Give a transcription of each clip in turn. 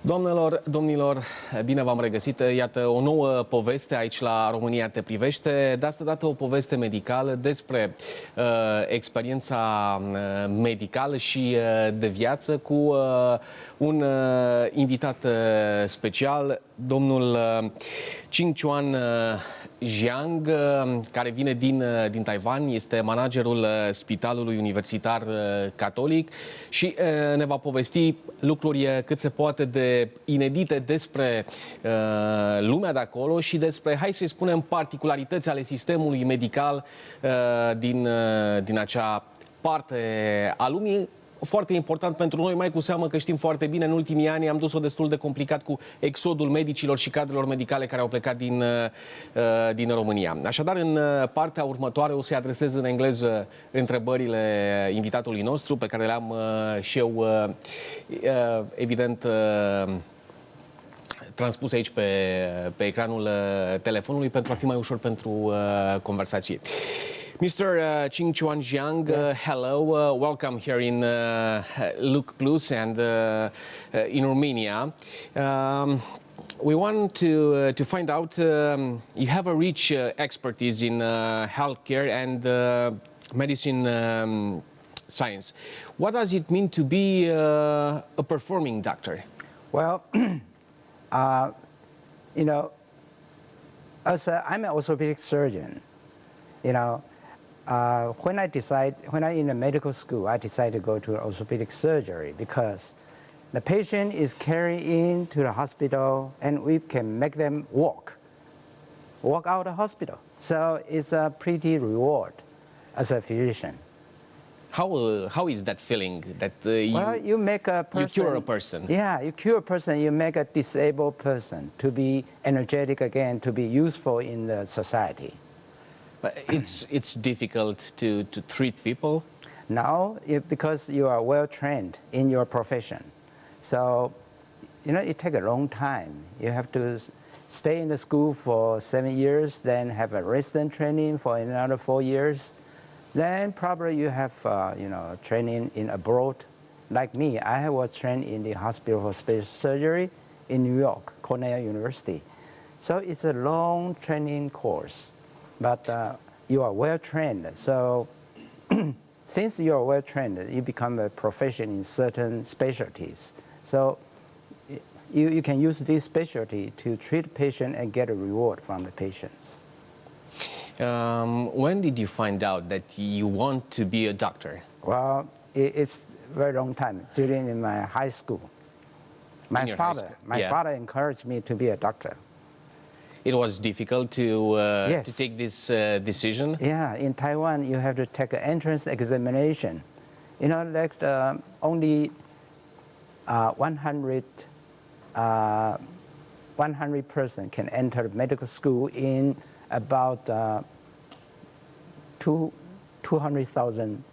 Doamnelor, domnilor, bine v-am regăsit. Iată o nouă poveste aici la România te privește. De asta dată o poveste medicală despre experiența medicală și de viață cu un invitat special, domnul Chiag-Chuan Jiang, care vine din Taiwan, este managerul Spitalului Universitar Catolic și ne va povesti lucruri cât se poate de inedite despre lumea de acolo și despre, hai să-i spunem, particularități ale sistemului medical din acea parte a lumii. Foarte important pentru noi, mai cu seamă că știm foarte bine, în ultimii ani am dus-o destul de complicat cu exodul medicilor și cadrelor medicale care au plecat din România. Așadar, în partea următoare o să-i adresez în engleză întrebările invitatului nostru, pe care le-am și eu, evident, transpus aici pe ecranul telefonului pentru a fi mai ușor pentru conversație. Mr. Chiag-Chuan Jiang, hello, welcome here in Luc Plus and in Romania. We want to find out, you have a rich expertise in healthcare and medicine science. What does it mean to be a performing doctor? Well, you know, I'm an orthopedic surgeon, you know. When I'm in the medical school, I decided to go to orthopedic surgery because the patient is carried into the hospital and we can make them walk out of the hospital. So it's a pretty reward as a physician. How is that feeling that well, you make a person, you cure a person? Yeah, you cure a person, you make a disabled person to be energetic again, to be useful in the society. But it's difficult to treat people? No, because you are well trained in your profession. So, you know, it takes a long time. You have to stay in the school for 7 years, then have a resident training for another 4 years. Then probably you have, you know, training in abroad. Like me, I was trained in the Hospital for Special Surgery in New York, Cornell University. So it's a long training course. But you are well trained, so since you are well trained, you become a professional in certain specialties. So you can use this specialty to treat patient and get a reward from the patients. When did you find out that you want to be a doctor? Well, it's a very long time, during my high school. My father encouraged me to be a doctor. It was difficult to Yes. take this decision? Yeah, in Taiwan, you have to take an entrance examination. You know, like only 100 person can enter medical school in about 200,000,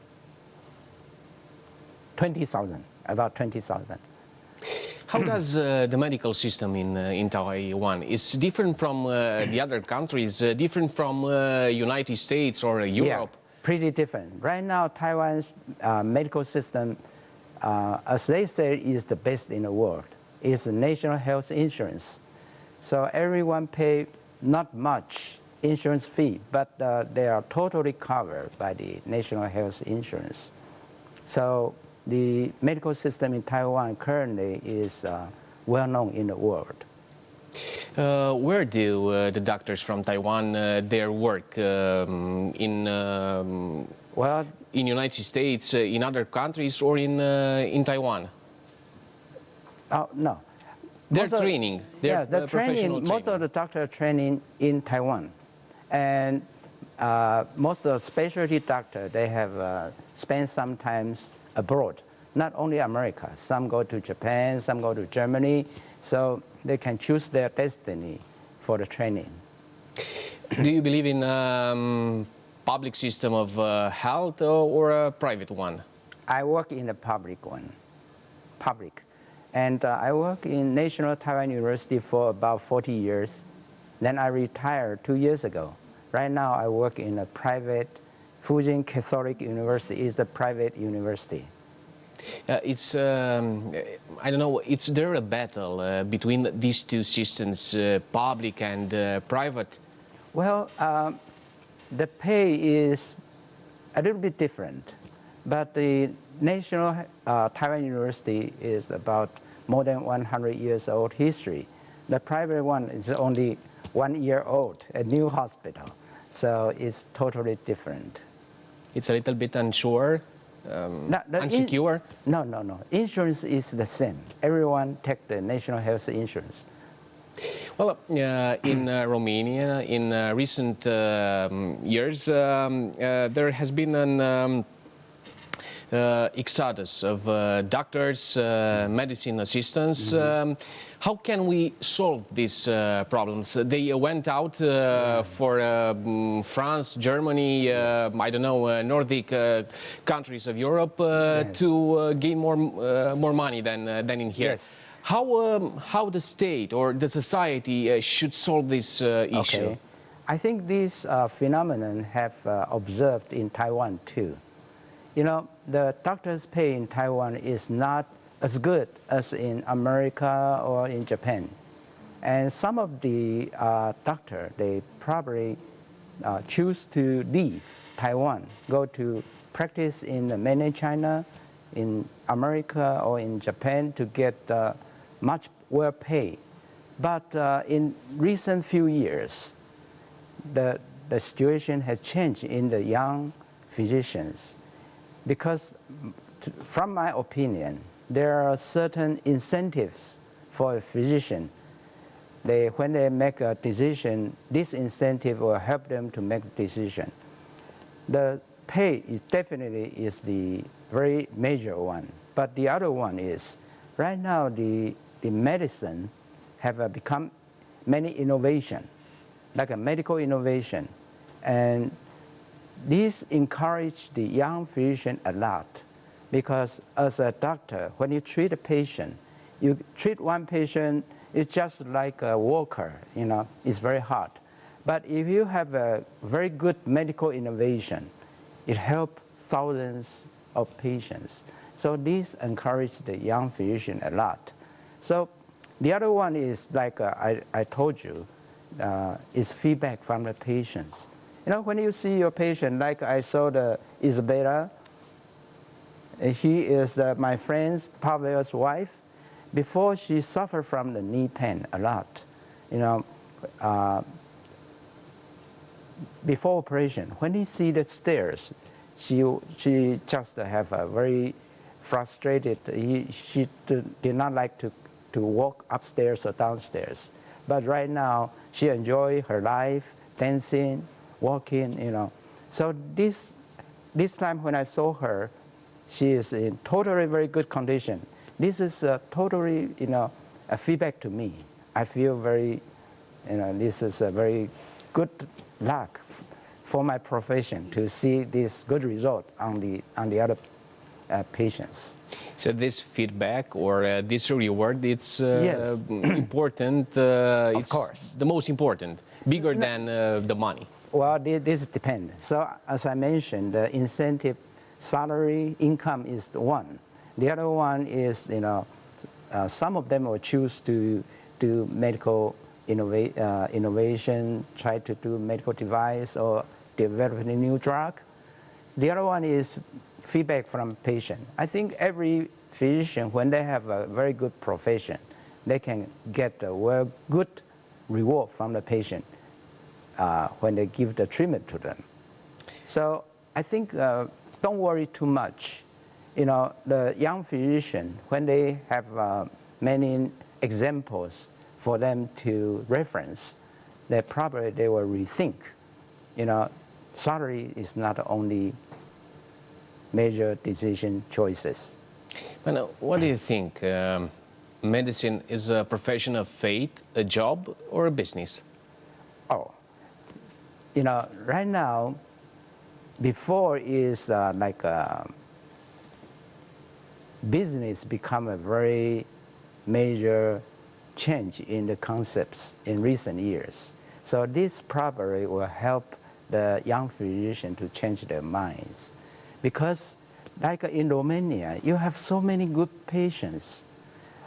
20,000, about 20,000. How does the medical system in Taiwan is different from the other countries, different from United States or Europe? Yeah, pretty different. Right now, Taiwan's medical system, as they say, is the best in the world. It's a national health insurance. So everyone pay not much insurance fee, but they are totally covered by the national health insurance. So the medical system in Taiwan currently is well known in the world. Where do the doctors from Taiwan their work in United States, in other countries, or in Taiwan? No. Their training. Yeah, the training. Most of the doctors are training in Taiwan, and most of the specialty doctors they have spent some times abroad. Not only America. Some go to Japan. Some go to Germany. So they can choose their destiny for the training. Do you believe in public system of health or a private one? I work in the public one. Public. And I worked in National Taiwan University for about 40 years. Then I retired 2 years ago. Right now I work in a private, Fujian Catholic University is a private university. It's, I don't know, is there a battle between these two systems, public and private? Well, the pay is a little bit different, but the National Taiwan University is about more than 100 years old history. The private one is only 1 year old, a new hospital, so it's totally different. It's a little bit unsure, unsecure? No. Insurance is the same. Everyone take the national health insurance. Well, in Romania, in recent years, there has been an exodus of doctors, medicine assistants. How can we solve these problems? They went out for France, Germany, I don't know, Nordic countries of Europe to gain more money than in here. Yes. How the state or the society should solve this issue? Okay. I think this phenomenon have observed in Taiwan too. You know, the doctor's pay in Taiwan is not as good as in America or in Japan. And some of the doctors, they probably choose to leave Taiwan, go to practice in mainland China, in America or in Japan to get much well paid. But in recent few years, the situation has changed in the young physicians. Because from my opinion, there are certain incentives for a physician. When they make a decision, this incentive will help them to make a decision. The pay is definitely is the very major one. But the other one is, right now the medicine have become many innovation, like a medical innovation. And this encouraged the young physician a lot, because as a doctor, when you treat a patient, you treat one patient, it's just like a worker, you know, it's very hard. But if you have a very good medical innovation, it helps thousands of patients. So this encouraged the young physician a lot. So the other one is, like I told you, is feedback from the patients. You know, when you see your patient, like I saw the Isabella, he is my friend Pavel's wife. Before, she suffered from the knee pain a lot. You know, before operation, when he see the stairs, she just have a very frustrated. She did not like to walk upstairs or downstairs. But right now, she enjoy her life, dancing, walking, you know. So this time when I saw her, she is in totally very good condition. This is totally, you know, a feedback to me. I feel very, you know, this is a very good luck for my profession to see this good result on the other patients. So this feedback or this reward, it's Yes. important. Of course. The most important, bigger than the money. Well, this depends. So as I mentioned, the incentive, salary, income is the one. The other one is, you know, some of them will choose to do medical innovation, try to do medical device or develop a new drug. The other one is feedback from patient. I think every physician, when they have a very good profession, they can get a good reward from the patient when they give the treatment to them. So I think don't worry too much. You know, the young physician, when they have many examples for them to reference, they will rethink. You know, salary is not the only major decision choices. Well, what do you think? Medicine is a profession of faith, a job, or a business? Oh, you know, right now, before is like business become a very major change in the concepts in recent years. So this probably will help the young physician to change their minds. Because like in Romania, you have so many good patients.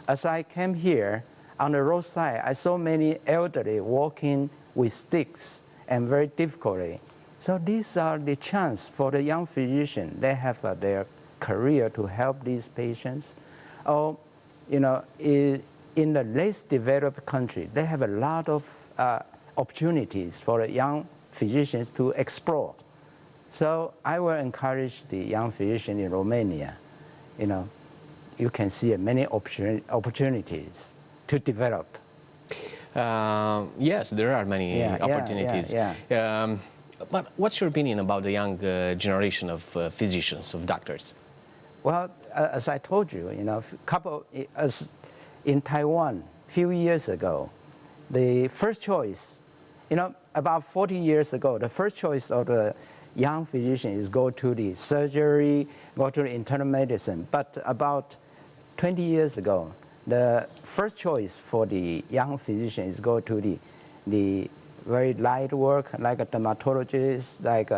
As I came here, on the roadside, I saw many elderly walking with sticks and very difficultly. So these are the chance for the young physician. They have their career to help these patients. Or, you know, in the less developed country, they have a lot of opportunities for the young physicians to explore. So I will encourage the young physician in Romania. You know, you can see many opportunities to develop. Yes, there are many opportunities. But what's your opinion about the young generation of physicians, of doctors? Well, as I told you, you know, as in Taiwan, a few years ago, the first choice, you know, about 40 years ago, the first choice of the young physician is go to the surgery, go to the internal medicine. But about 20 years ago, the first choice for the young physician is go to the very light work, like a dermatologist, like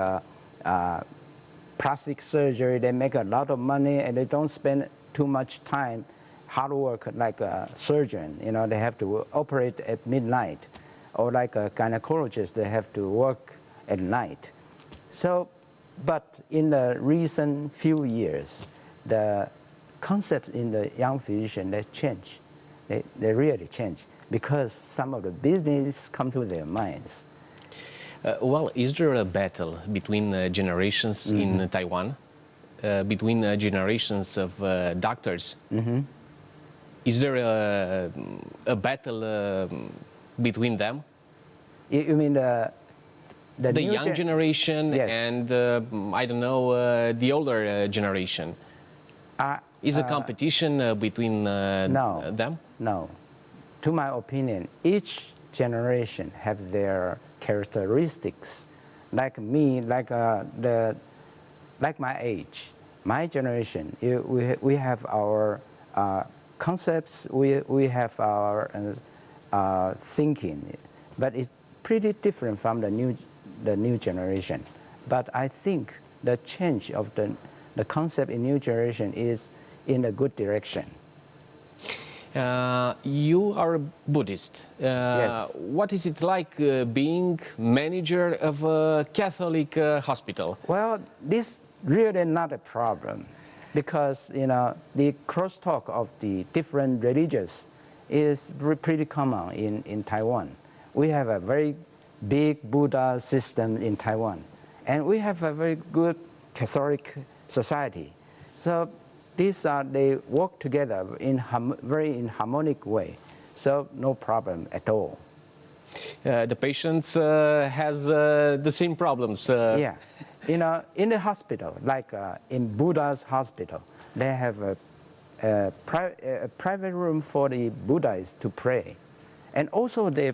plastic surgery. They make a lot of money and they don't spend too much time hard work like a surgeon. You know, they have to operate at midnight. Or like a gynecologist, they have to work at night. So, but in the recent few years, the concepts in the young physician, they change. They really change because some of the business come to their minds. Well, is there a battle between generations in Taiwan, between generations of doctors? Is there a battle between them? You mean the young generation and, I don't know, the older generation? Is a competition between them? No. To my opinion, each generation have their characteristics. Like me, like my age, my generation, we have our concepts, we have our thinking, but it's pretty different from the new generation. But I think the change of the concept in new generation is in a good direction. You are a Buddhist. Yes. What is it like being manager of a Catholic hospital? Well, this really not a problem because, you know, the crosstalk of the different religions is pretty common in Taiwan. We have a very big Buddha system in Taiwan, and we have a very good Catholic society. So they work together in very harmonic way. So no problem at all. The patients has the same problems. Yeah, you know, in the hospital, like in Buddha's hospital, they have a private room for the Buddhists to pray, and also they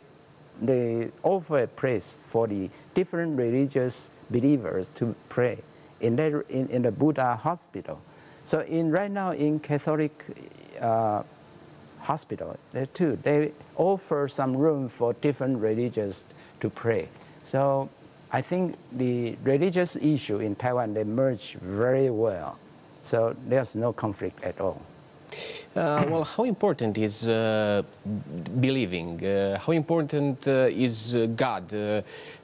offer a place for the different religious believers to pray in the Buddha hospital. So right now in Catholic hospital, they offer some room for different religions to pray. So I think the religious issue in Taiwan, they merge very well. So there's no conflict at all. Well, how important is believing? How important is God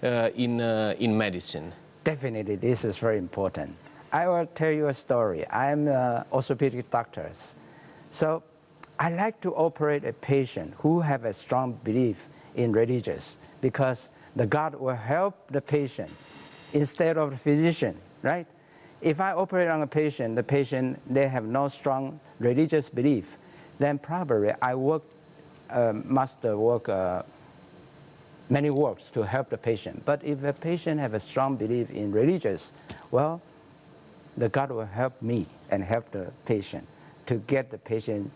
in medicine? Definitely, this is very important. I will tell you a story. I'm an orthopedic doctor. So I like to operate a patient who have a strong belief in religious because the God will help the patient instead of the physician, right? If I operate on a patient, they have no strong religious belief, then probably I must work many works to help the patient. But if a patient have a strong belief in religious, well, the God will help me and help the patient to get the patient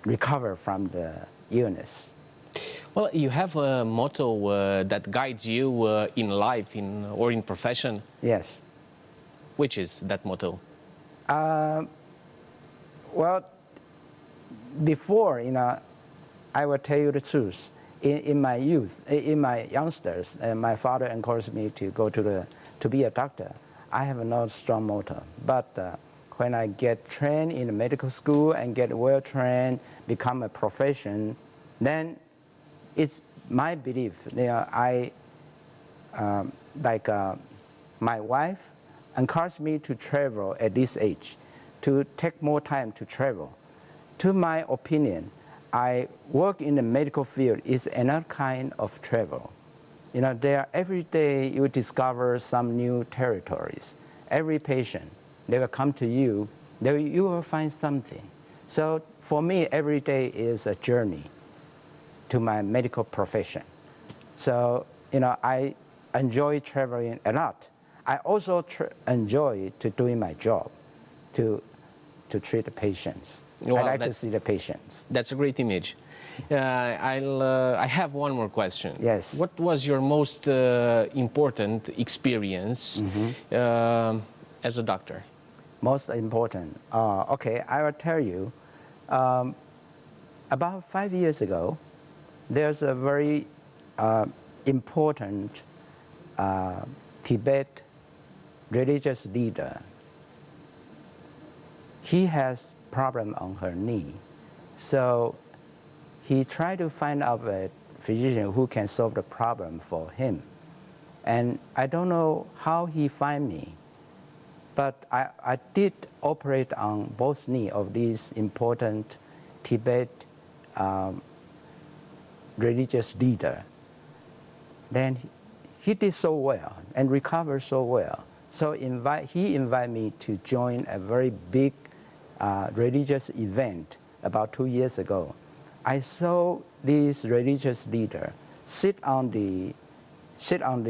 recover from the illness. Well, you have a motto that guides you in life or in profession. Yes. Which is that motto? Well, before, I will tell you the truth. In my youth, in my youngsters, my father encouraged me to go to be a doctor. I have no strong motive, but when I get trained in the medical school and get well trained, become a profession, then it's my belief. My wife encouraged me to travel at this age, to take more time to travel. To my opinion, I work in the medical field is another kind of travel. Every day you discover some new territories. Every patient, they will come to you, you will find something. So for me, every day is a journey to my medical profession. So, I enjoy traveling a lot. I also enjoy doing my job, to treat the patients. Well, I like to see the patients. That's a great image. I have one more question. Yes. What was your most important experience as a doctor? Most important. Okay, I will tell you. About 5 years ago, there's a very important Tibet religious leader. He has problem on her knee, so he tried to find out a physician who can solve the problem for him. And I don't know how he find me, but I did operate on both knee of this important Tibet religious leader. Then he did so well and recovered so well. So he invited me to join a very big religious event about 2 years ago. I saw this religious leader sit on the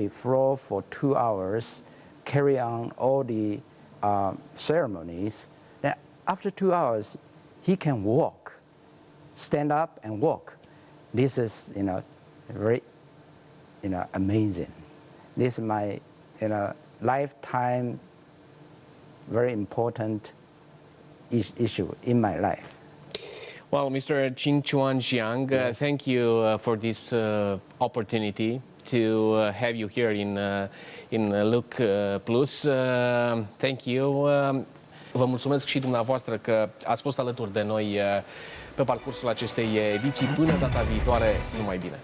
floor for 2 hours, carry on all the ceremonies. Then after 2 hours, he can walk, stand up and walk. This is, very, amazing. This is my, lifetime, very important issue in my life. Well, Mr. Chiag-Chuan Jiang, Yes. thank you for this opportunity to have you here in Look Plus. Thank you. Vă mulțumesc și dumneavoastră că ați fost alături de noi pe parcursul acestei ediții. Până data viitoare, numai bine!